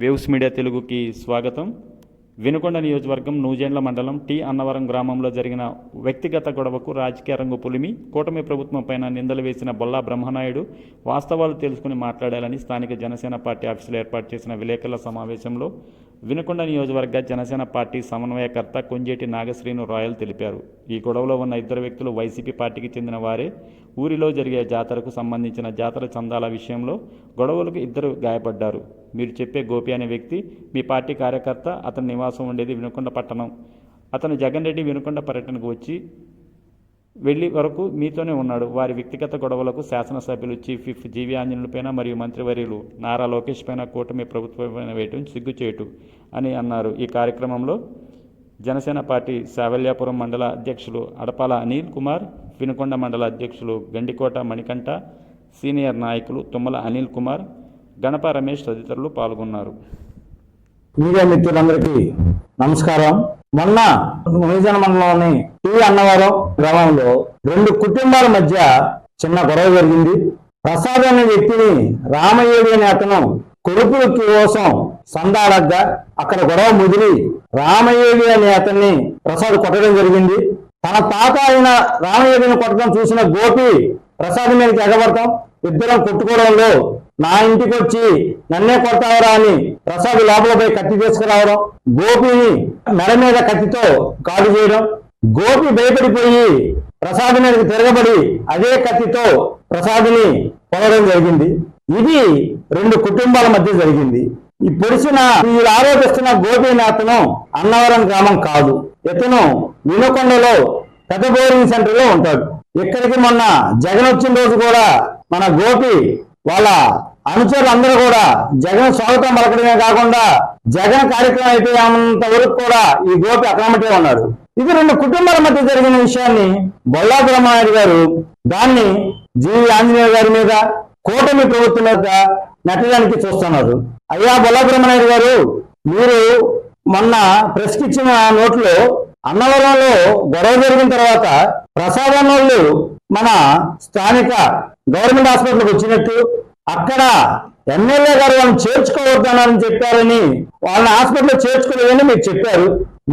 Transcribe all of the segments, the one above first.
Waves media తెలుగుకి స్వాగతం. వినుకొండ నియోజకవర్గం నూజెండ్ల మండలం టి అన్నవరం గ్రామంలో జరిగిన వ్యక్తిగత గొడవకు రాజకీయ రంగు పులిమి కూటమి ప్రభుత్వం పైన నిందలు వేసిన బొల్లా బ్రహ్మనాయుడు వాస్తవాలు తెలుసుకుని మాట్లాడాలని స్థానిక జనసేన పార్టీ ఆఫీసులో ఏర్పాటు చేసిన విలేకరుల సమావేశంలో వినుకొండ నియోజకవర్గ జనసేన పార్టీ సమన్వయకర్త కొంజేటి నాగశ్రీను రాయల్ తెలిపారు. ఈ గొడవలో ఉన్న ఇద్దరు వ్యక్తులు వైసీపీ పార్టీకి చెందిన వారే. ఊరిలో జరిగే జాతరకు సంబంధించిన జాతర చందాల విషయంలో గొడవలకు ఇద్దరు గాయపడ్డారు. మీరు చెప్పే గోపి అనే వ్యక్తి మీ పార్టీ కార్యకర్త. అతని నివాసం ఉండేది వినుకొండ పట్టణం. అతను జగన్ రెడ్డి వినుకొండ పర్యటనకు వెళ్ళి వరకు మీతోనే ఉన్నాడు. వారి వ్యక్తిగత గొడవలకు శాసనసభ్యులు చీఫ్ విప్ జీవి ఆంజనేయులపైన మరియు మంత్రివర్యులు నారా లోకేష్ పైన కూటమి ప్రభుత్వమైన వేయటం సిగ్గుచేటు అని అన్నారు. ఈ కార్యక్రమంలో జనసేన పార్టీ శావల్యాపురం మండల అధ్యక్షులు అడపాల అనిల్ కుమార్, వినుకొండ మండల అధ్యక్షులు గండికోట మణికంఠ, సీనియర్ నాయకులు తుమ్మల అనిల్ కుమార్, గణప రమేష్ తదితరులు పాల్గొన్నారు. మీడియా మిత్రులందరికీ నమస్కారం. మొన్న నూజెండ్ల మండలంలోని టి అన్నవరం గ్రామంలో రెండు కుటుంబాల మధ్య చిన్న గొడవ జరిగింది. ప్రసాద్ అనే వ్యక్తిని రామయ్యేడి అనే అతను కొడుకుల కోసం సందాడగ్గా అక్కడ గొడవ ముదిరి రామయ్యేడి అనే అతన్ని ప్రసాద్ కొట్టడం జరిగింది. తన తాత అయిన రామయ్యేడిని కొట్టడం చూసిన గోపి ప్రసాద్ మీదకి ఎగబడతాం, ఇద్దరం కొట్టుకోవడంలో నా ఇంటికి వచ్చి నన్నే కొడతావరా అని ప్రసాద్ లోపల పోయి కత్తి తీసుకురావడం, గోపిని మెడ మీద కత్తితో కాడు చేయడం, గోపి భయపడిపోయి ప్రసాద్ మీదకి తిరగబడి అదే కత్తితో ప్రసాద్ని పొడవడం జరిగింది. ఇది రెండు కుటుంబాల మధ్య జరిగింది. ఈ పొడిచిన వీళ్ళు ఆరోపిస్తున్న గోపీనాథను అన్నవరం గ్రామం కాదు, ఇతను వినుకొండలో పెద్ద బోరింగ్ సెంటర్ లో ఉంటాడు. ఇక్కడికి మొన్న జగన్ వచ్చిన రోజు కూడా మన గోపి వాళ్ళ అనుచరులు అందరూ కూడా జగన్ స్వాగతం పలకడమే కాకుండా జగన్ కార్యక్రమం అయిపోయేంత వరకు కూడా ఈ గోపి అక్రమటే ఉన్నాడు. ఇది రెండు కుటుంబాల మధ్య జరిగిన విషయాన్ని బొల్లా బ్రహ్మనాయుడు గారు దాన్ని జీవి ఆంజనేయ గారి మీద కూటమి ప్రభుత్వం మీద నెట్టడానికి చూస్తున్నారు. అయ్యా బొల్లా బ్రహ్మనాయుడు గారు, మీరు మొన్న ప్రెస్ ఇచ్చిన నోట్లో అన్నవరంలో గొడవ జరిగిన తర్వాత ప్రసాదం వాళ్ళు మన స్థానిక గవర్నమెంట్ హాస్పిటల్కి వచ్చినట్టు అక్కడ ఎమ్మెల్యే గారు వాళ్ళని చేర్చుకోవద్దానని చెప్పారని వాళ్ళని హాస్పిటల్లో చేర్చుకోలేదని మీరు చెప్పారు.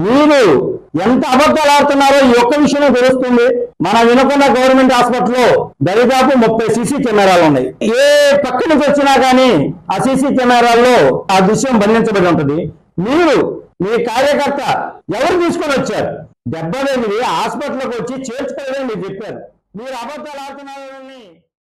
మీరు ఎంత అబద్ధాలు ఆడుతున్నారో ఈ ఒక్క విషయమే తెలుస్తుంది. మన వినుకొండ గవర్నమెంట్ హాస్పిటల్లో దరిదాపు 30 సీసీ కెమెరాలు ఉన్నాయి. ఏ పక్క నుంచి వచ్చినా కానీ ఆ సీసీ కెమెరాల్లో ఆ దృశ్యం బంధించబడి ఉంటుంది. మీరు మీ కార్యకర్త ఎవరు తీసుకొని వచ్చారు? 78 హాస్పిటల్కి వచ్చి చేర్చుకోలేదని మీరు చెప్పారు. మీరు అబద్ధాలు ఆడుతున్నారని